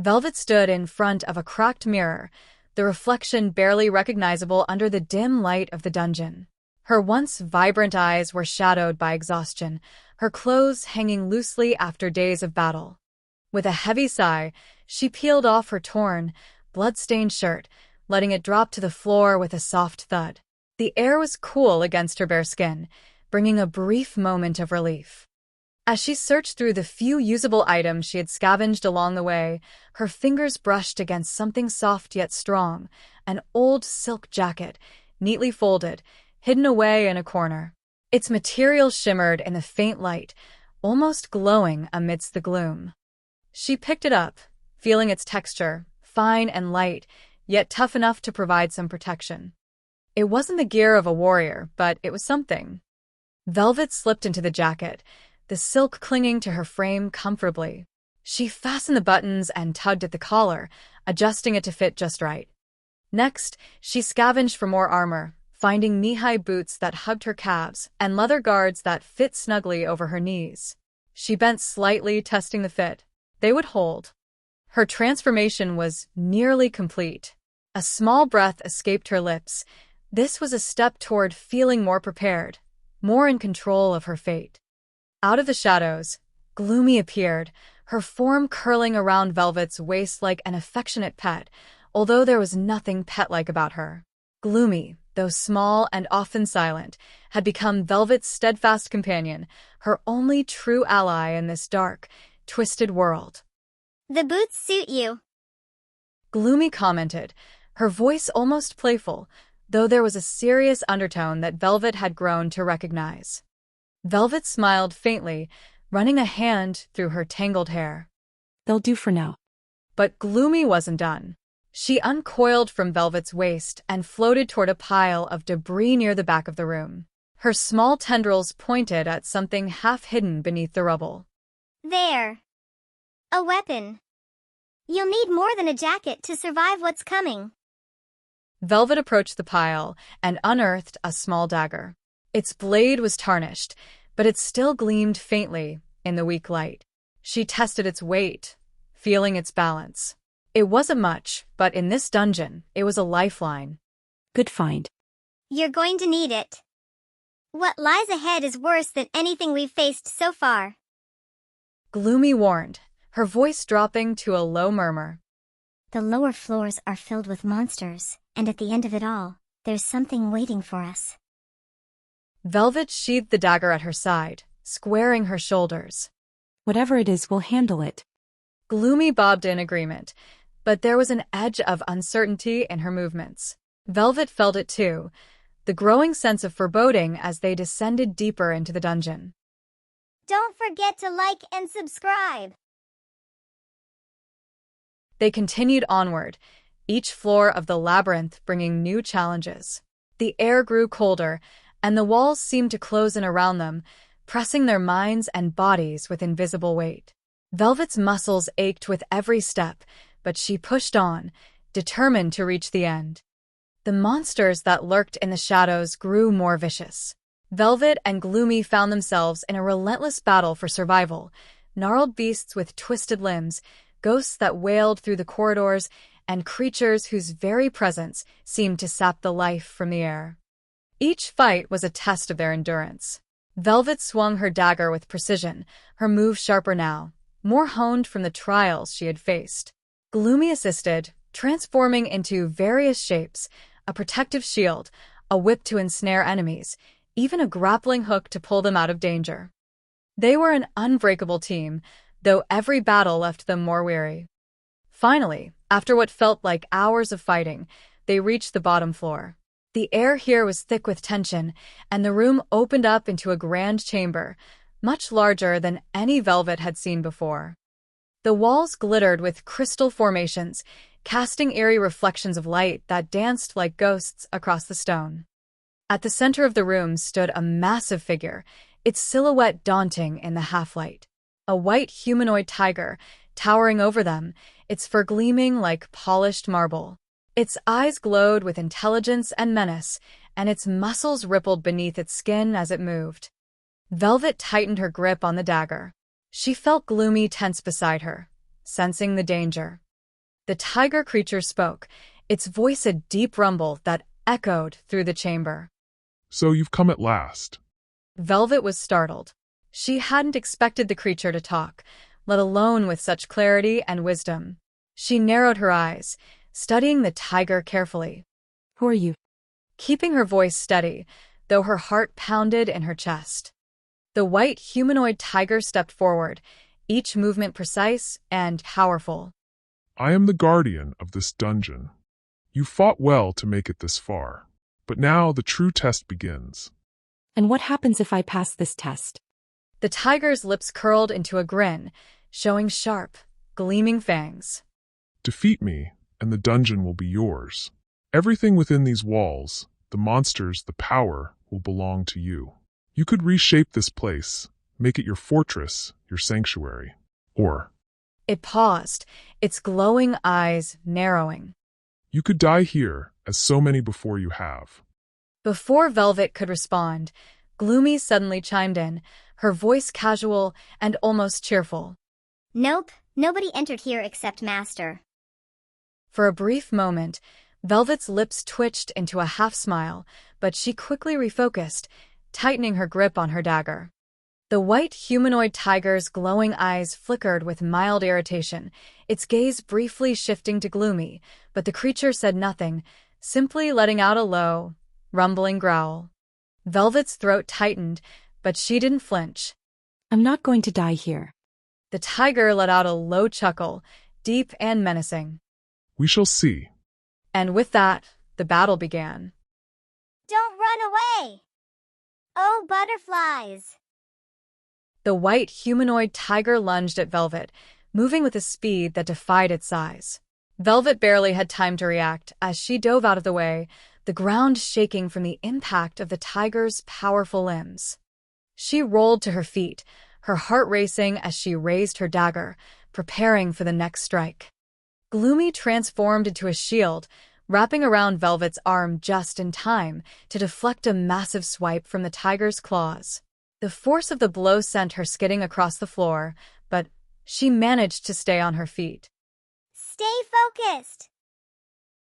Velvet stood in front of a cracked mirror, the reflection barely recognizable under the dim light of the dungeon. Her once vibrant eyes were shadowed by exhaustion, her clothes hanging loosely after days of battle. With a heavy sigh, she peeled off her torn, blood-stained shirt, letting it drop to the floor with a soft thud. The air was cool against her bare skin, bringing a brief moment of relief. As she searched through the few usable items she had scavenged along the way, her fingers brushed against something soft yet strong, an old silk jacket, neatly folded, hidden away in a corner. Its material shimmered in the faint light, almost glowing amidst the gloom. She picked it up, feeling its texture, fine and light, yet tough enough to provide some protection. It wasn't the gear of a warrior, but it was something. Velvet slipped into the jacket, the silk clinging to her frame comfortably. She fastened the buttons and tugged at the collar, adjusting it to fit just right. Next, she scavenged for more armor, finding knee-high boots that hugged her calves and leather guards that fit snugly over her knees. She bent slightly, testing the fit. They would hold. Her transformation was nearly complete. A small breath escaped her lips. This was a step toward feeling more prepared, more in control of her fate. Out of the shadows, Gloomy appeared, her form curling around Velvet's waist like an affectionate pet, although there was nothing pet-like about her. Gloomy, though small and often silent, had become Velvet's steadfast companion, her only true ally in this dark, twisted world. "The boots suit you," Gloomy commented, her voice almost playful, though there was a serious undertone that Velvet had grown to recognize. Velvet smiled faintly, running a hand through her tangled hair. "They'll do for now." But Gloomy wasn't done. She uncoiled from Velvet's waist and floated toward a pile of debris near the back of the room. Her small tendrils pointed at something half-hidden beneath the rubble. "There. A weapon. You'll need more than a jacket to survive what's coming." Velvet approached the pile and unearthed a small dagger. Its blade was tarnished, but it still gleamed faintly in the weak light. She tested its weight, feeling its balance. It wasn't much, but in this dungeon, it was a lifeline. "Good find." "You're going to need it. What lies ahead is worse than anything we've faced so far," Gloomy warned, her voice dropping to a low murmur. "The lower floors are filled with monsters, and at the end of it all, there's something waiting for us." Velvet sheathed the dagger at her side, squaring her shoulders. "Whatever it is, we'll handle it." Gloomy bobbed in agreement, but there was an edge of uncertainty in her movements. Velvet felt it too, the growing sense of foreboding as they descended deeper into the dungeon. "Don't forget to like and subscribe." They continued onward, each floor of the labyrinth bringing new challenges. The air grew colder, and the walls seemed to close in around them, pressing their minds and bodies with invisible weight. Velvet's muscles ached with every step, but she pushed on, determined to reach the end. The monsters that lurked in the shadows grew more vicious. Velvet and Gloomy found themselves in a relentless battle for survival, gnarled beasts with twisted limbs, ghosts that wailed through the corridors, and creatures whose very presence seemed to sap the life from the air. Each fight was a test of their endurance. Velvet swung her dagger with precision, her move sharper now, more honed from the trials she had faced. Gloomy assisted, transforming into various shapes, a protective shield, a whip to ensnare enemies, even a grappling hook to pull them out of danger. They were an unbreakable team, though every battle left them more weary. Finally, after what felt like hours of fighting, they reached the bottom floor. The air here was thick with tension, and the room opened up into a grand chamber, much larger than any Velvet had seen before. The walls glittered with crystal formations, casting eerie reflections of light that danced like ghosts across the stone. At the center of the room stood a massive figure, its silhouette daunting in the half-light. A white humanoid tiger, towering over them, its fur gleaming like polished marble. Its eyes glowed with intelligence and menace, and its muscles rippled beneath its skin as it moved. Velvet tightened her grip on the dagger. She felt Gloomy tense beside her, sensing the danger. The tiger creature spoke, its voice a deep rumble that echoed through the chamber. So you've come at last. Velvet was startled. She hadn't expected the creature to talk, let alone with such clarity and wisdom. She narrowed her eyes, studying the tiger carefully. Who are you? Keeping her voice steady, though her heart pounded in her chest. The white humanoid tiger stepped forward, each movement precise and powerful. I am the guardian of this dungeon. You fought well to make it this far, but now the true test begins. And what happens if I pass this test? The tiger's lips curled into a grin, showing sharp, gleaming fangs. Defeat me, and the dungeon will be yours. Everything within these walls, the monsters, the power, will belong to you. You could reshape this place, make it your fortress, your sanctuary. Or It paused, its glowing eyes narrowing. you could die here, as so many before you have. Before Velvet could respond, Gloomy suddenly chimed in, her voice casual and almost cheerful. Nope, nobody entered here except Master. For a brief moment, Velvet's lips twitched into a half-smile, but she quickly refocused, tightening her grip on her dagger. The white humanoid tiger's glowing eyes flickered with mild irritation, its gaze briefly shifting to Gloomy, but the creature said nothing, simply letting out a low, rumbling growl. Velvet's throat tightened, but she didn't flinch. I'm not going to die here. The tiger let out a low chuckle, deep and menacing. We shall see. And with that, the battle began. Don't run away! Oh, butterflies! The white humanoid tiger lunged at Velvet, moving with a speed that defied its size. Velvet barely had time to react as she dove out of the way, the ground shaking from the impact of the tiger's powerful limbs. She rolled to her feet, her heart racing as she raised her dagger, preparing for the next strike. Gloomy transformed into a shield, wrapping around Velvet's arm just in time to deflect a massive swipe from the tiger's claws. The force of the blow sent her skidding across the floor, but she managed to stay on her feet. Stay focused!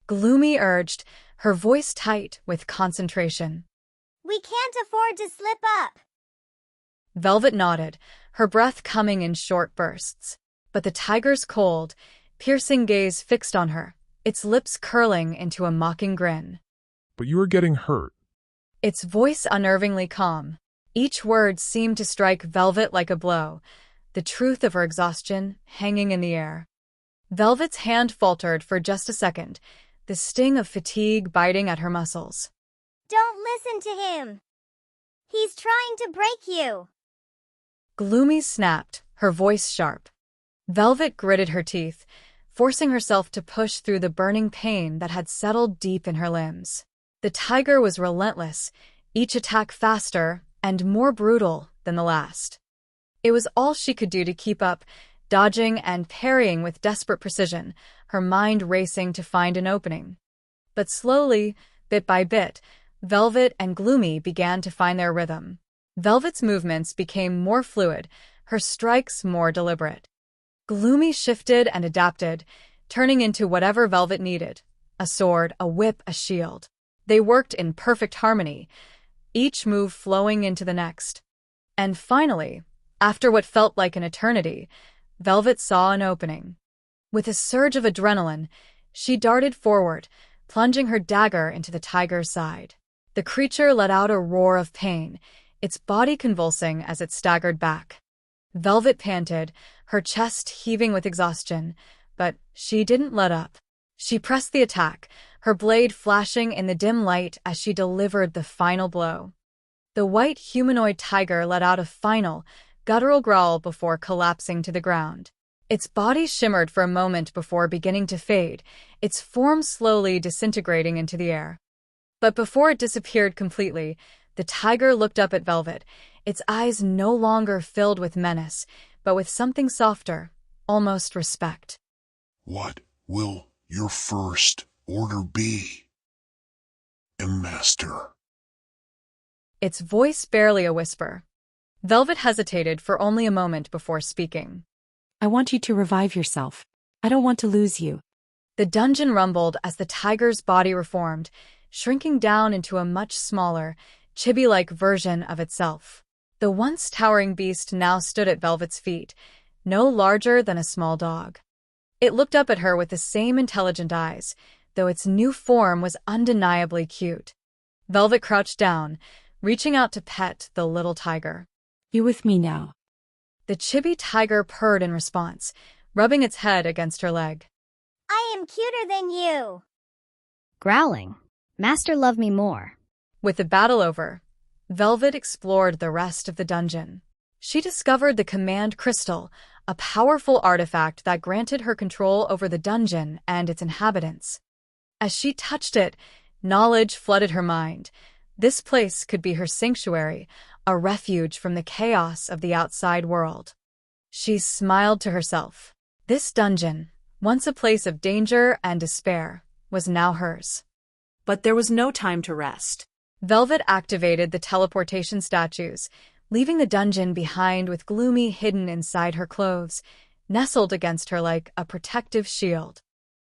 Gloomy urged, her voice tight with concentration. We can't afford to slip up! Velvet nodded, her breath coming in short bursts. But the tiger's cold, piercing gaze fixed on her, its lips curling into a mocking grin. But you are getting hurt. Its voice unnervingly calm. Each word seemed to strike Velvet like a blow, the truth of her exhaustion hanging in the air. Velvet's hand faltered for just a second, the sting of fatigue biting at her muscles. Don't listen to him! He's trying to break you! Gloomy snapped, her voice sharp. Velvet gritted her teeth, forcing herself to push through the burning pain that had settled deep in her limbs. The tiger was relentless, each attack faster and more brutal than the last. It was all she could do to keep up, dodging and parrying with desperate precision, her mind racing to find an opening. But slowly, bit by bit, Velvet and Gloomy began to find their rhythm. Velvet's movements became more fluid, her strikes more deliberate. Gloomy shifted and adapted, turning into whatever Velvet needed, a sword, a whip, a shield. They worked in perfect harmony, each move flowing into the next. And finally, after what felt like an eternity, Velvet saw an opening. With a surge of adrenaline, she darted forward, plunging her dagger into the tiger's side. The creature let out a roar of pain, its body convulsing as it staggered back. Velvet panted, her chest heaving with exhaustion, but she didn't let up. She pressed the attack, her blade flashing in the dim light as she delivered the final blow. The white humanoid tiger let out a final, guttural growl before collapsing to the ground. Its body shimmered for a moment before beginning to fade, its form slowly disintegrating into the air. But before it disappeared completely, the tiger looked up at Velvet, its eyes no longer filled with menace, but with something softer, almost respect. What will your first order be, Master? Its voice barely a whisper. Velvet hesitated for only a moment before speaking. I want you to revive yourself. I don't want to lose you. The dungeon rumbled as the tiger's body reformed, shrinking down into a much smaller, chibi-like version of itself. The once towering beast now stood at Velvet's feet, no larger than a small dog. It looked up at her with the same intelligent eyes, though its new form was undeniably cute. Velvet crouched down, reaching out to pet the little tiger. You with me now? The chibi tiger purred in response, rubbing its head against her leg. I am cuter than you. Growling, Master love me more. With the battle over, Velvet explored the rest of the dungeon. She discovered the command crystal, a powerful artifact that granted her control over the dungeon and its inhabitants. As she touched it, knowledge flooded her mind. This place could be her sanctuary, a refuge from the chaos of the outside world. She smiled to herself. This dungeon, once a place of danger and despair, was now hers. But there was no time to rest. Velvet activated the teleportation statues, leaving the dungeon behind with Gloomy hidden inside her clothes, nestled against her like a protective shield.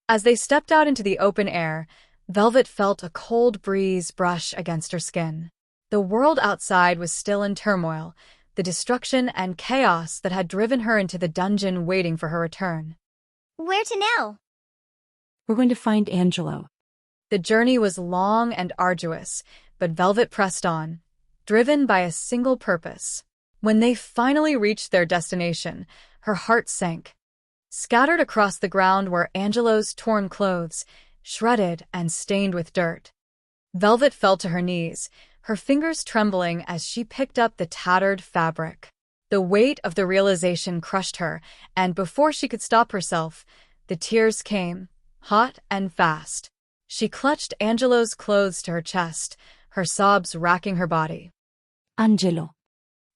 As they stepped out into the open air, Velvet felt a cold breeze brush against her skin. The world outside was still in turmoil, the destruction and chaos that had driven her into the dungeon waiting for her return. Where to now? We're going to find Angelo. The journey was long and arduous, but Velvet pressed on, driven by a single purpose. When they finally reached their destination, her heart sank. Scattered across the ground were Angelo's torn clothes, shredded and stained with dirt. Velvet fell to her knees, her fingers trembling as she picked up the tattered fabric. The weight of the realization crushed her, and before she could stop herself, the tears came, hot and fast. She clutched Angelo's clothes to her chest, her sobs racking her body. Angelo.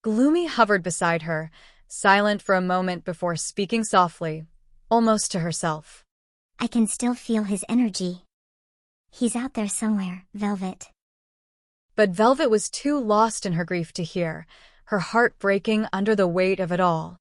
Gloomy hovered beside her, silent for a moment before speaking softly, almost to herself. I can still feel his energy. He's out there somewhere, Velvet. But Velvet was too lost in her grief to hear, her heart breaking under the weight of it all.